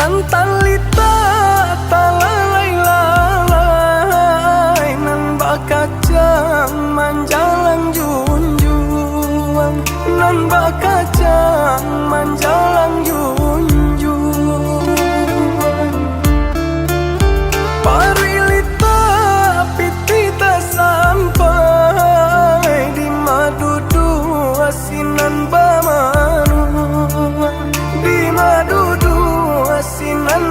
nan talita talalai nan bakacang manjalang junjung nan bakacang manjalang junjung parilita pitita sampai di madudu asinan bamanu di madudu asinan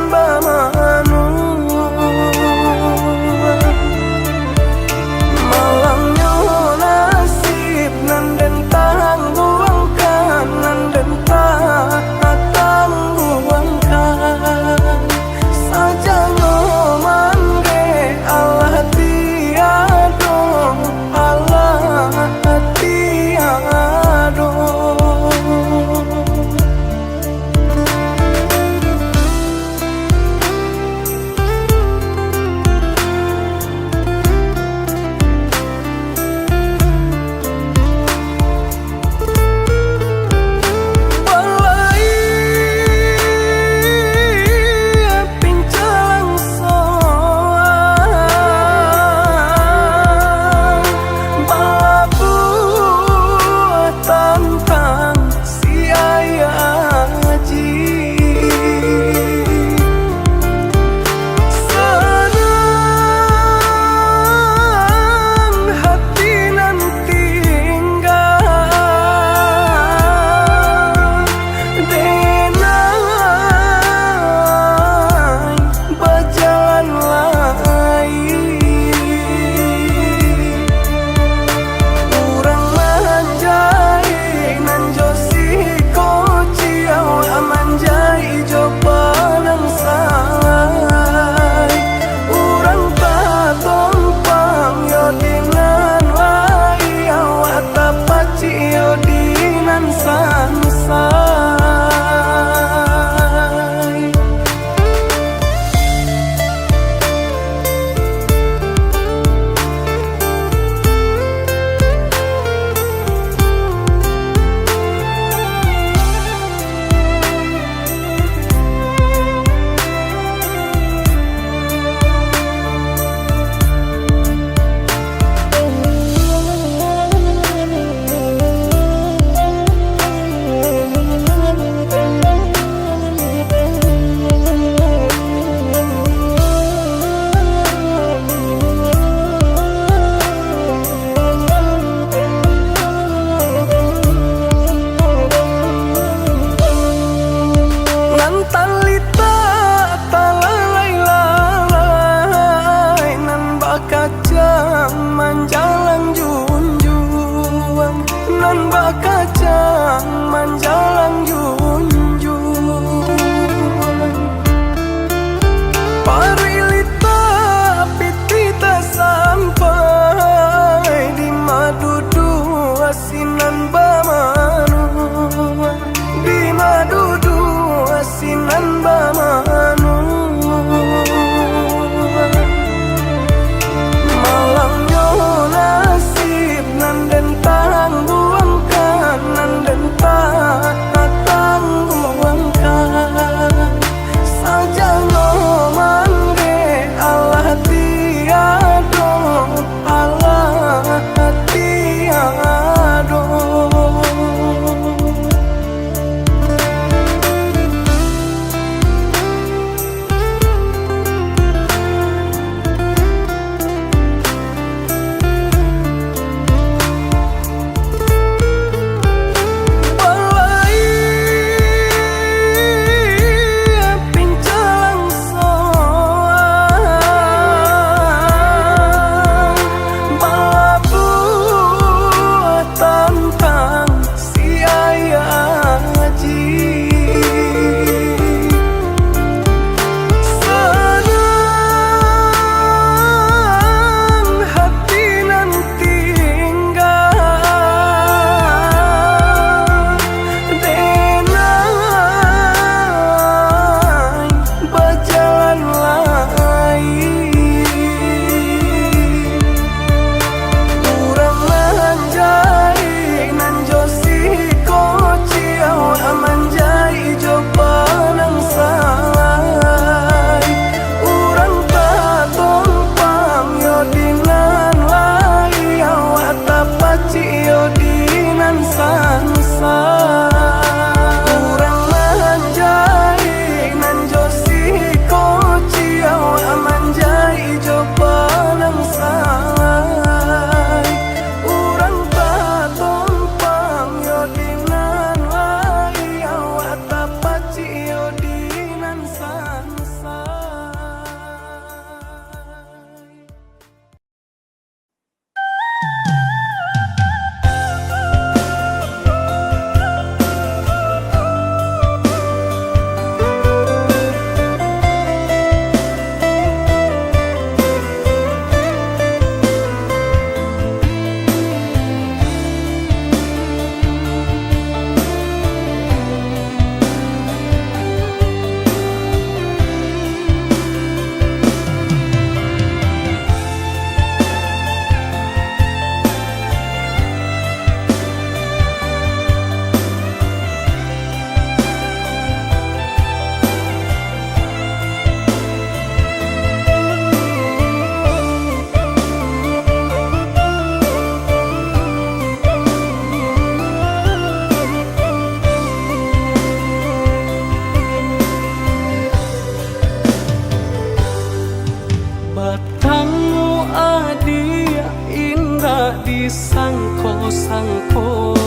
disangko-sangko,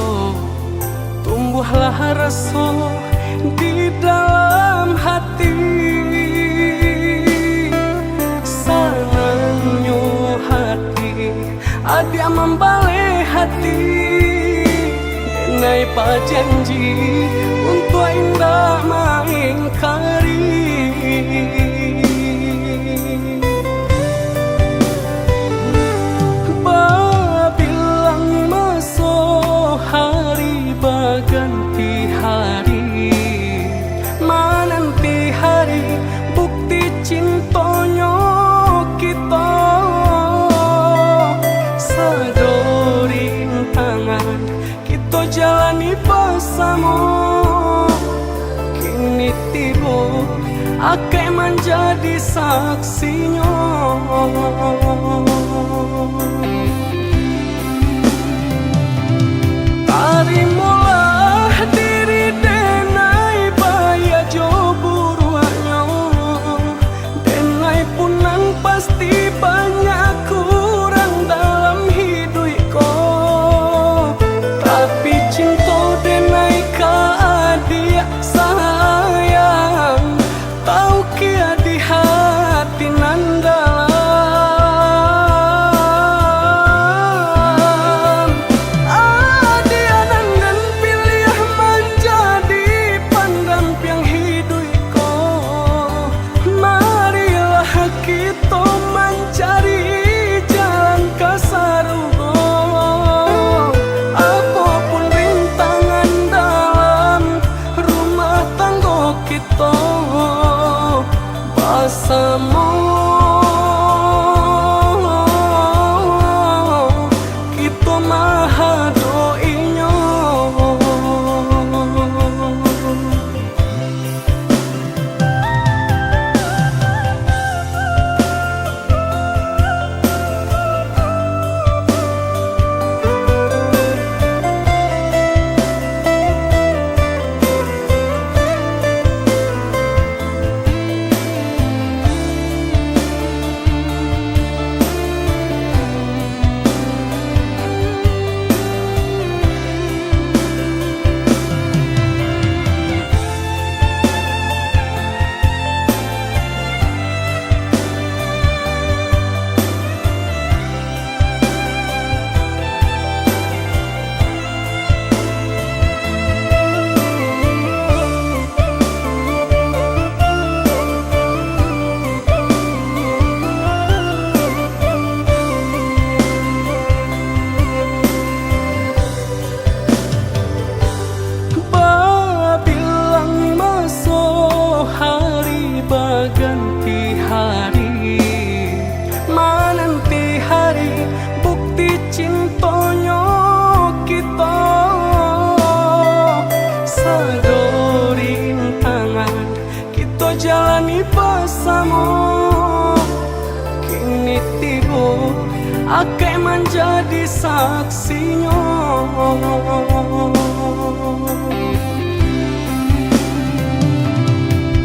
tumbuhlah rasa di dalam hati. Sananyo hati ada membalik hati, denai janji untuk indah mengingkari. Bilang masuk hari berganti hari, menanti hari bukti cintonya kita. Sadori tangan kita jalani bersama, kini tiba akan menjadi saksinya. Tarimulah diri denai baya jo buruannya, denai punang pasti banyak kurang dalam hidupku, tapi cinta denai ka dia sayang, tahu kia di hati nanda. Bersama kita maha doinya. Ganti hari, menanti hari bukti cintonya kita. Sadori tangan kita jalani bersama, kini tiba akan menjadi saksinya.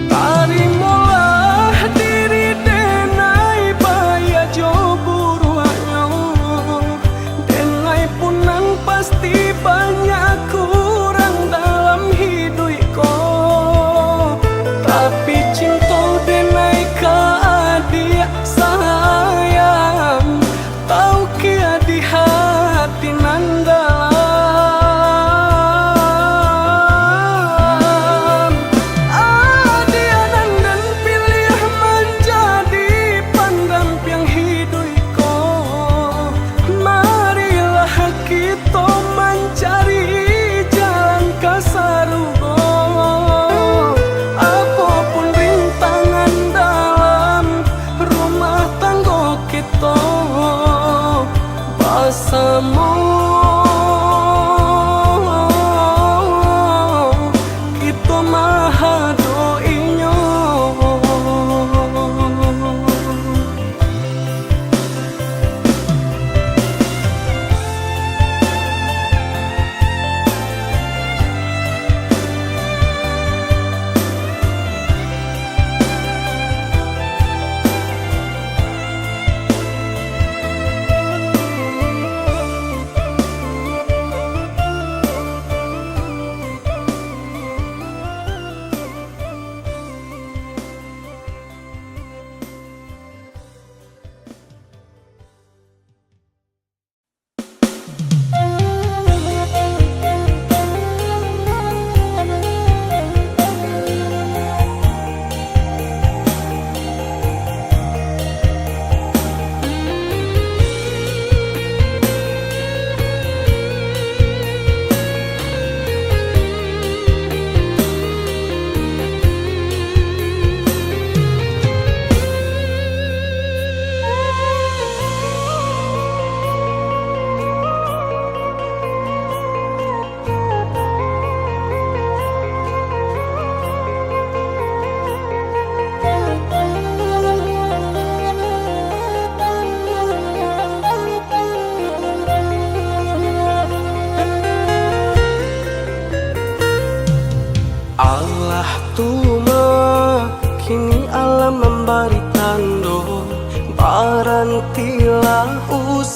Tarimulah diri denai baya jo buruannya, denai punang pasti banyak kurang dalam hidupku, tapi cinta denai ka dia sayang, tahu kia di hati nanda.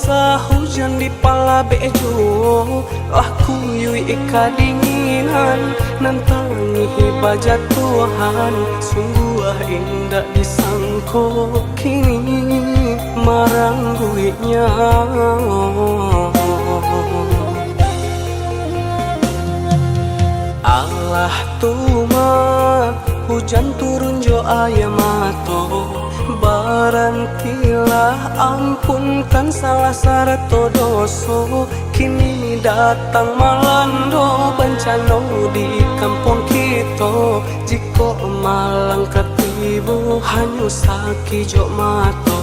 sa hujan di pala bejo, aku yui kadinginan nantangi baja Tuhan. Sungguh indah disangko kini marangguinya. Allah tuma hujan turun jo ayamato, barantilah ampunkan salah sarto doso. Kini datang malando bencana di kampung kita, jiko malang ketibu hanyu saki jo mato.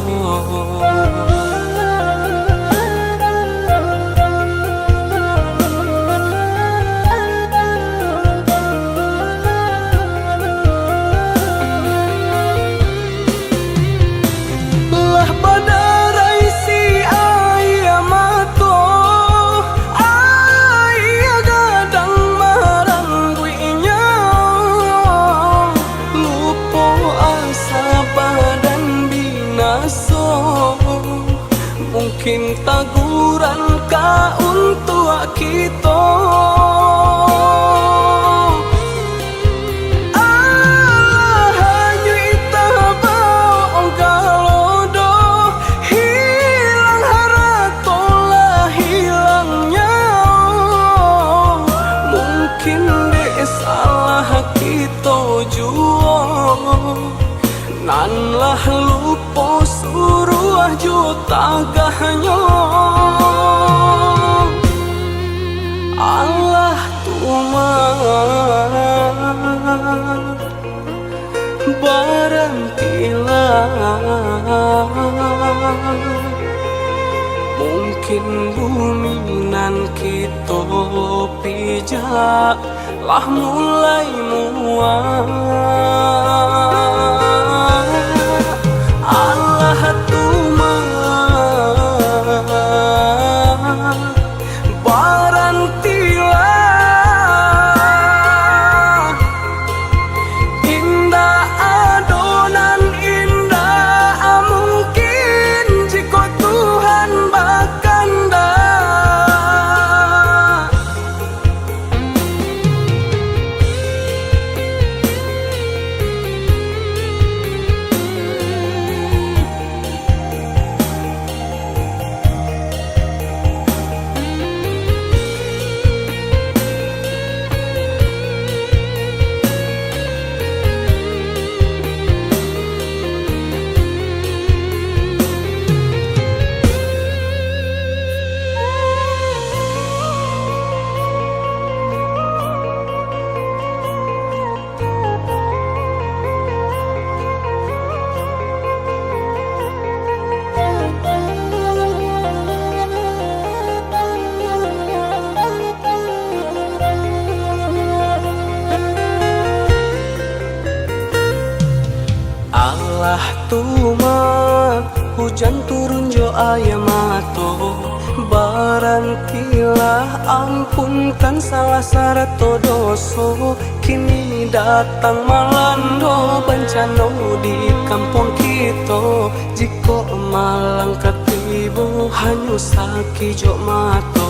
Mungkin taguran ka untuk kita. Hanya itabau galodo, hilang haratolah hilangnya. Mungkin de salah kita jua, nanlah lupo suruh juta gahnya. Allah tuma barantilah, mungkin bumi nan kita pijak lah mulai muak. Allah tuma barantilah, indah adonan indah mungkin jika Tuhan bakanda. Allah tuma hujan turun jo ayamato, barantilah ampunkan salah sarto doso. Kini datang malando bencana di kampung kita, jiko malang ketibu hanyu saki jo mato.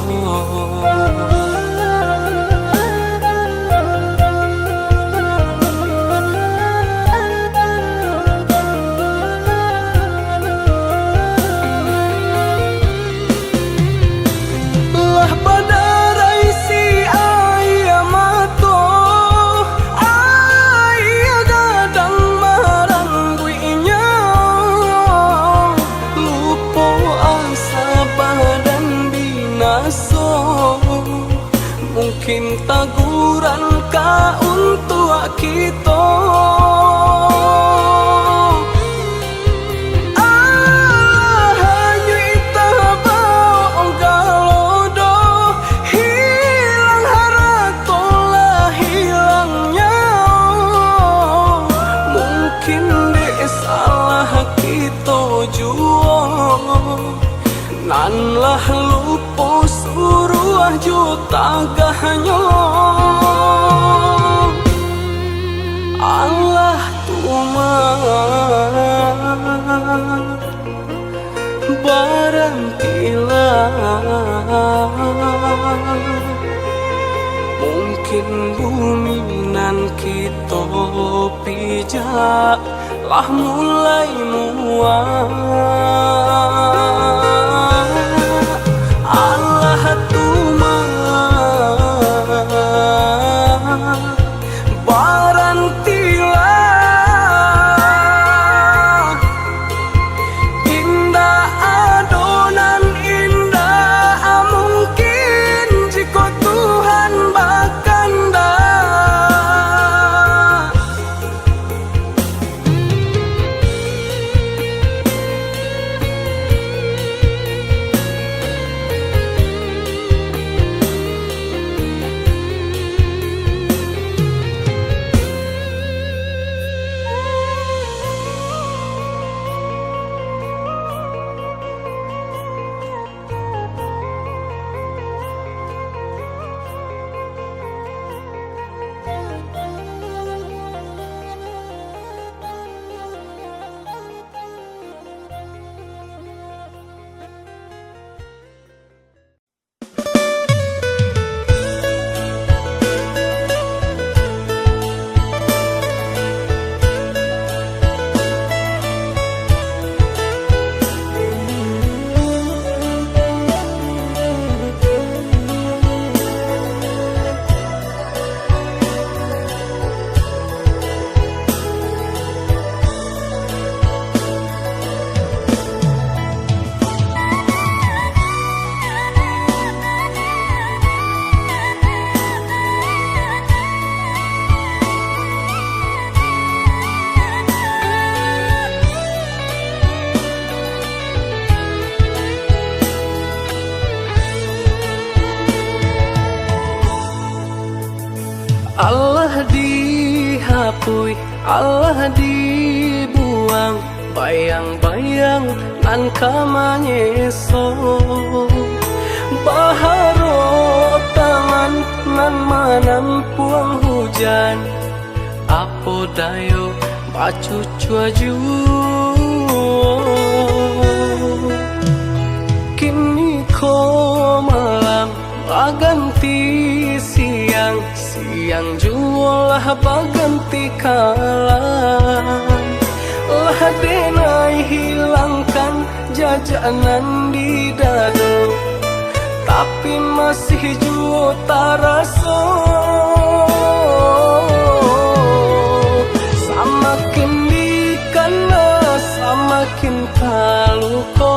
Mungkin taguran ka untuk kita. Hanya itabau galodo, hilang haratolah hilangnya. Mungkin de salah kita jua, nanlah lupo suruh juta gahnya. Allah tuma Barangkilah mungkin bumi nan kita pijak lah mulai muak. Allah tuma barangkilah indah adonan indah mungkin jika Tuhan bakanda. Allah dihapui, Allah dibuang, bayang-bayang nan kamanyeso. Baharok tangan nan manampuang hujan, apo dayo bacu cuaju. Kini ko malam baganti siang, siang jualah baganti kalam. Lah denai hilangkan jajanan di dado, tapi masih juo taraso. Samakin dikana samakin taluko,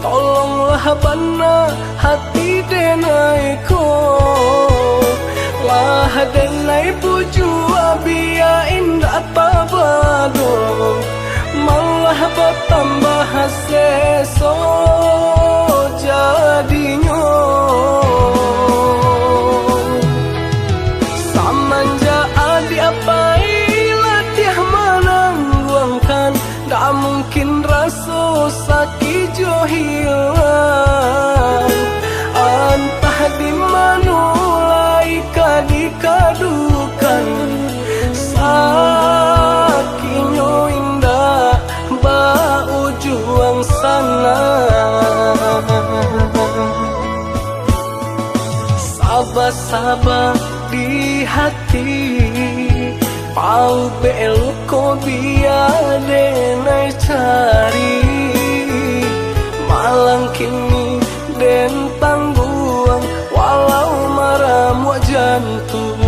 tolonglah bana hati denai ko. Lah denai buju abia indah tabado, malah bertambah seso jadinya. Samanja adi apai latih menangguangkan, tak mungkin rasa sakit jo hilang. Entah di manulai kadikadukan, sakinyo indah bau juang sana. Sabah-sabah di hati, pau beluko biar denai cari. Malang kini den tangguang, walau maram jantung.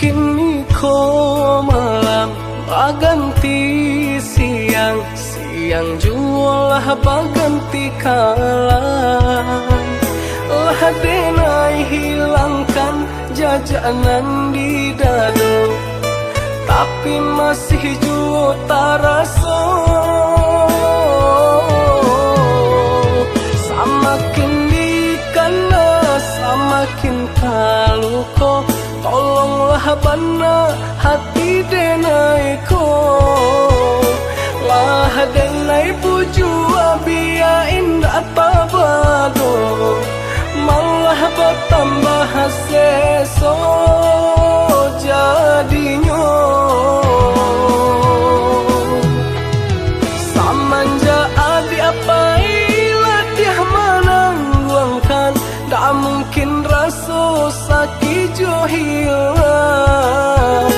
Kini ko malam baganti siang, siang jualah baganti kalah. Lah denai hilangkan jajanan di dado, tapi masih juta rasa. Samakin dikana, samakin kaluko, tolonglah bana hati denai ko. Lah denai puju abia indah tabado, malah bertambah seso jadinya. Samanja adi apa ilah dia menangguangkan, tak mungkin rasa sakit jo hilang.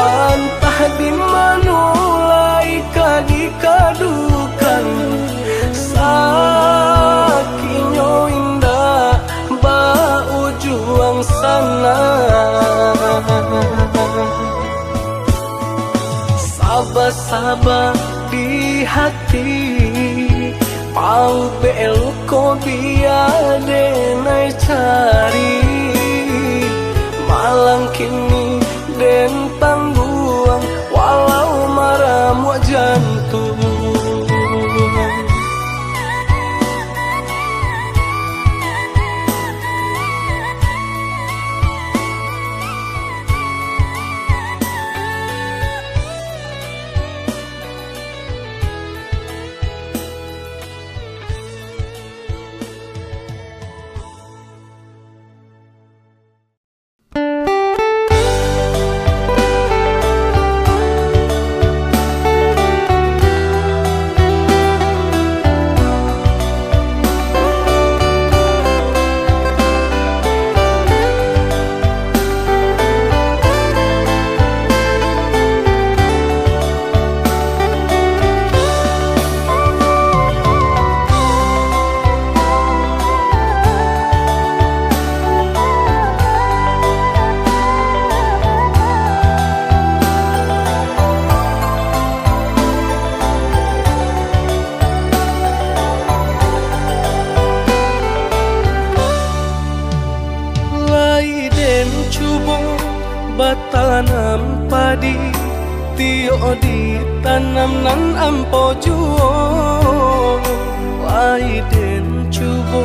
Entah di manulai kadikadukan, sakinyo indah bau juang sana. Sabar-sabar di hati, mau belok ko biar denai cari. Malang kini den tangguang, walau marah mua jantung. Batanam padi tio ditanam nan ampo juo, laiden cubo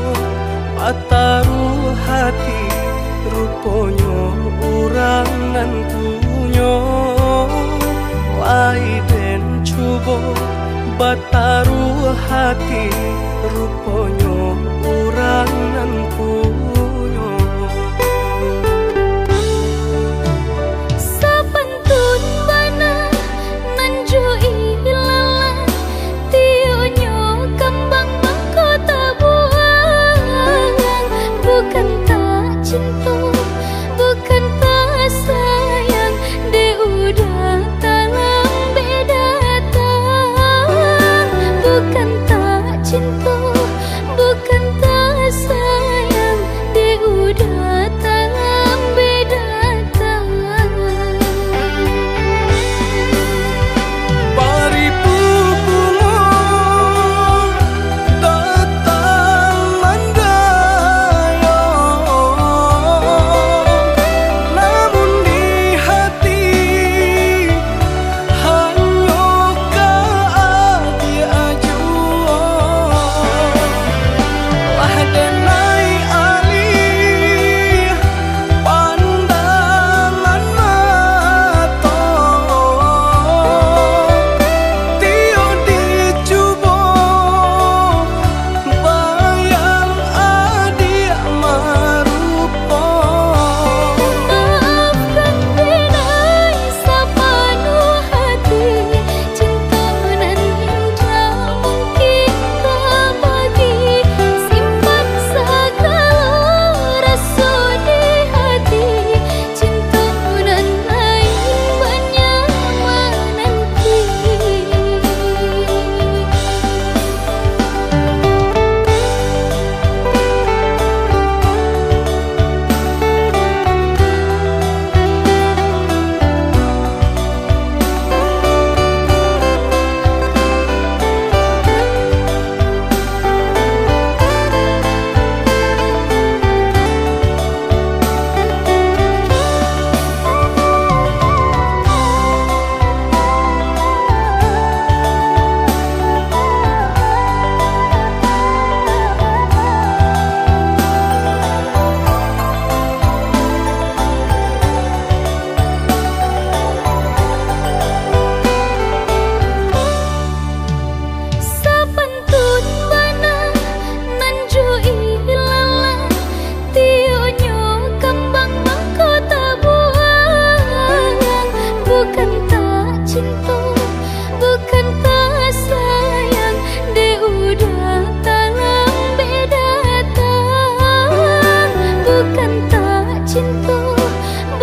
bataru hati ruponyo urang nan punyo. Laiden cubo bataru hati ruponyo urang nan punyo. Bukan tak sayang, dia udah dalam beda. Bukan tak cinta,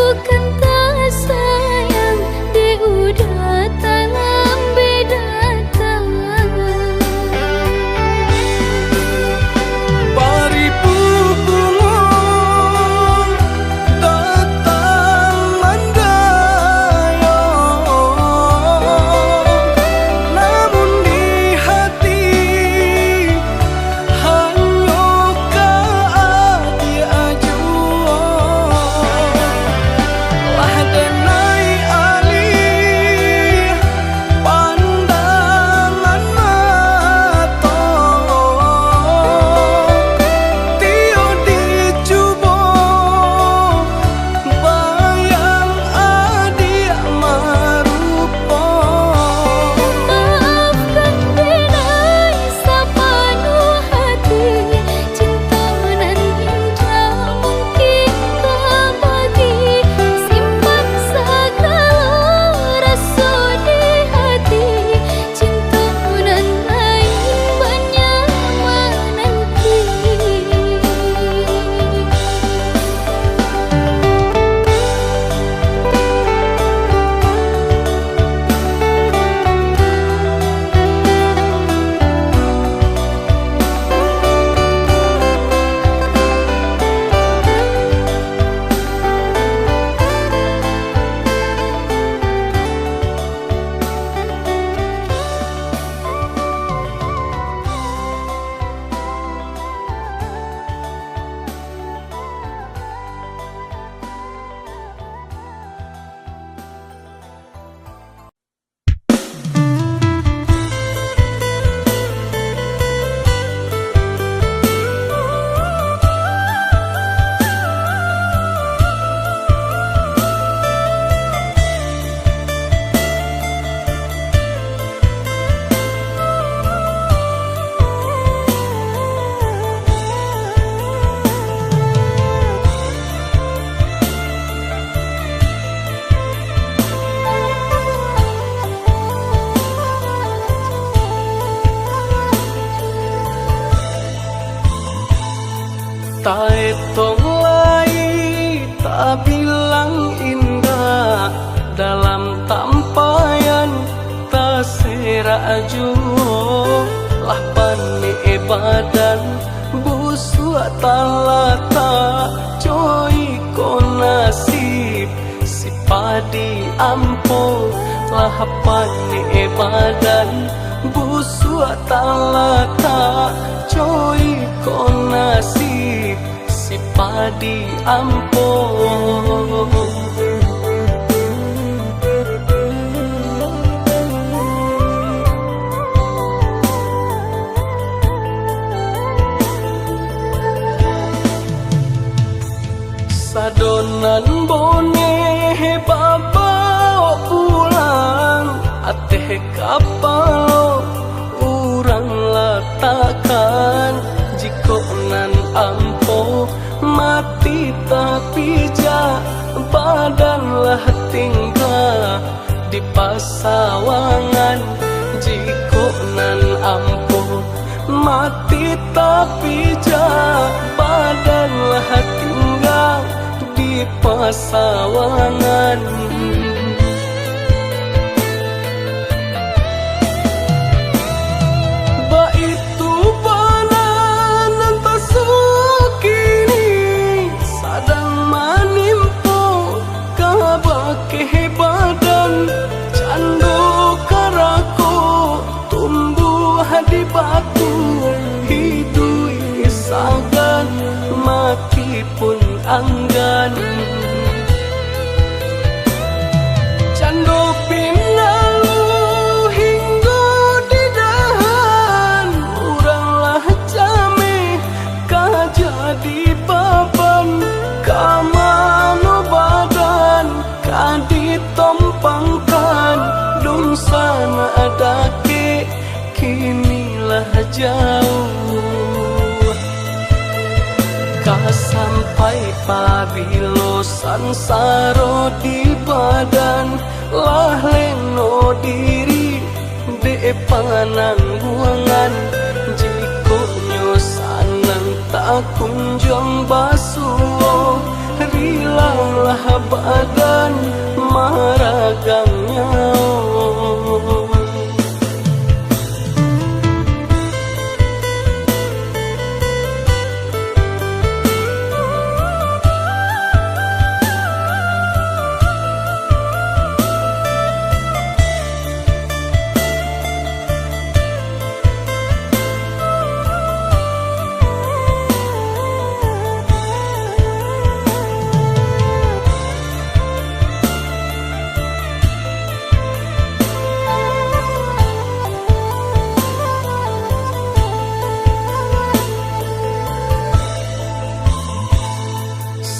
bukan tak sayang, dia udah dalam beda tangan. Baribu bunga datang mendayung, namun di hati hanya dia jua. Lah denai alih pandangan mata, tio dicuba bayang adik marupa. Maafkan denai sepenuh hati, cinta nan indah mungkin tak bagi. Simpan segala rasa di hati, cinta nan lain banyak menanti. Tak etong lai, tak bilang indah dalam tampayan tak serak jua. Lah pani badan busuk talata coy ko nasib si padi ampo. Lah pani badan busuk talata coy ko nasib si padi ampo. Sadonan bone bawa pulang ateh kapal urang letakkan jiko nan ampo mati tapi ja badanlah tinggal di pasawangan jiko nan ampo mati tapi ja badanlah tinggal di pasawangan. Baitu banan tasukini sadang manimpo kabake badan cando karako tumbuh di batu hidui sagan maki pun anggan. Cando pinalu hingga di dahan uranglah jame kajadi baban kamano badan kaditompangkan dun sana adake kinilah jauh. Sampai pabilo sansaro di badan lah leno diri de panangguangan jiko nyo sanang tak kunjung basuh rilang lah badan maragangnya.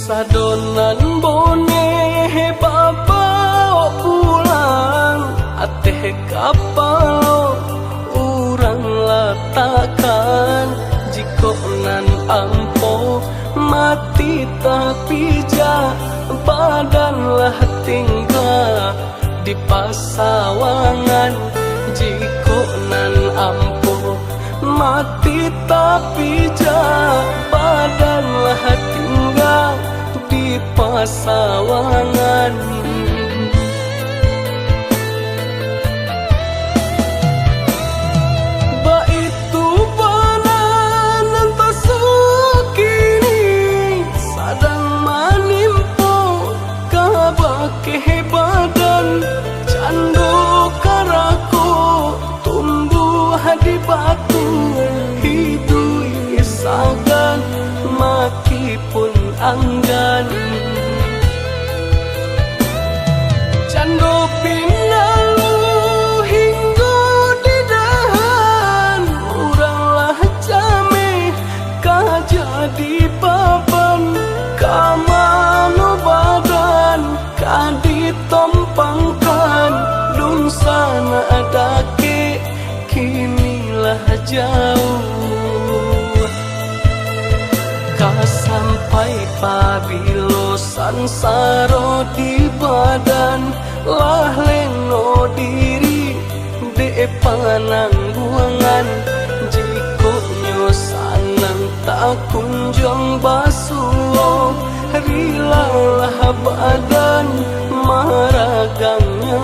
Sadonan bone babawa pulang ateh kapal urang latakan jiko nan ampo mati tapi ja badan lah tinggal di pasawangan jiko nan ampo mati tapi ja badan lah tinggal di pasawangan. Ba itu banan antasukini sadang manimpo kabake badan cando karako tumbuh di batu hidui sagan maki pun anggan cando pinalu hinggo di dahan uranglah jame kajadi baban kamano badan kaditompangkan lungsana adake kinilah jauh sampai pabilo sansaro di badan lah leno diri de panangguangan jiko nyo sanang tak kunjung basuh rilalah badan maragangnya.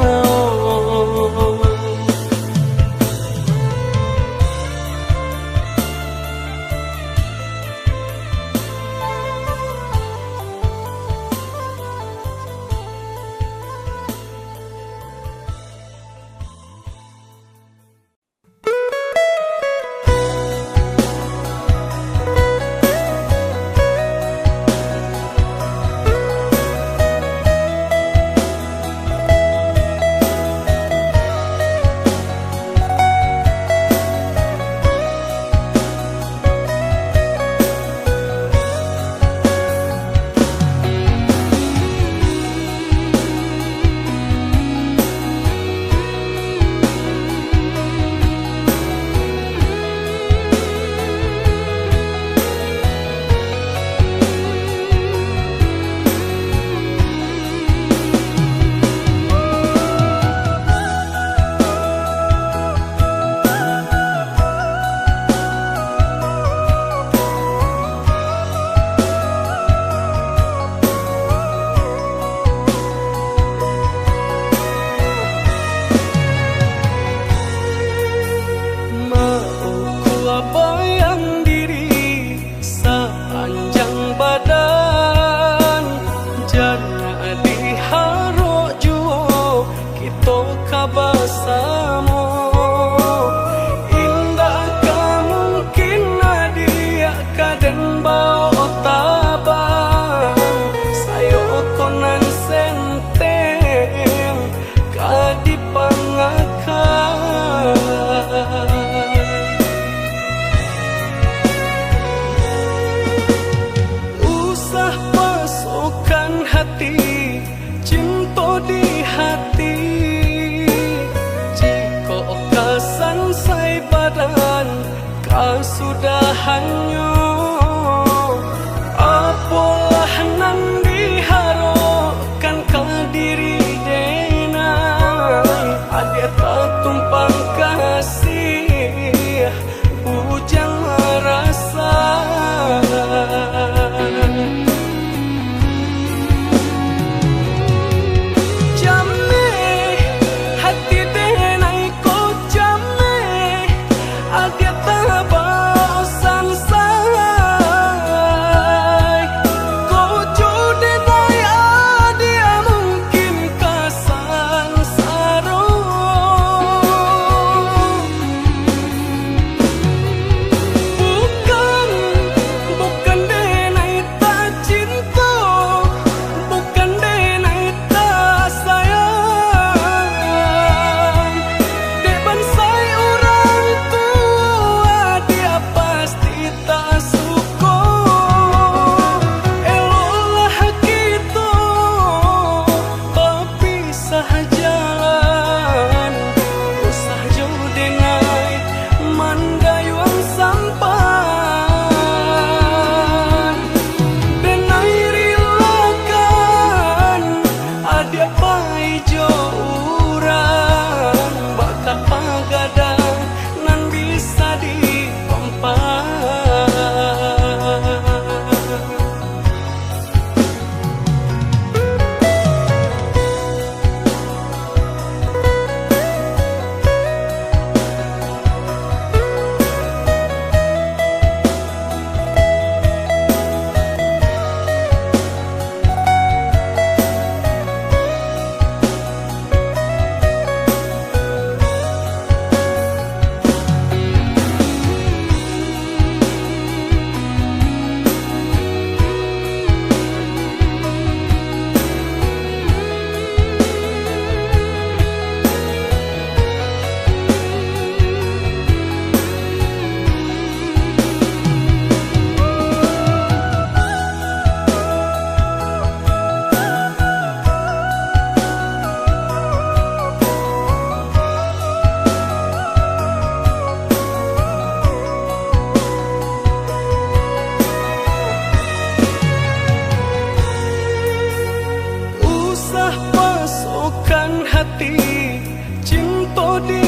Sudahannya apalah nan diharokan ke diri denai ada tak tumpang kasih bujang rasa hati, cinta di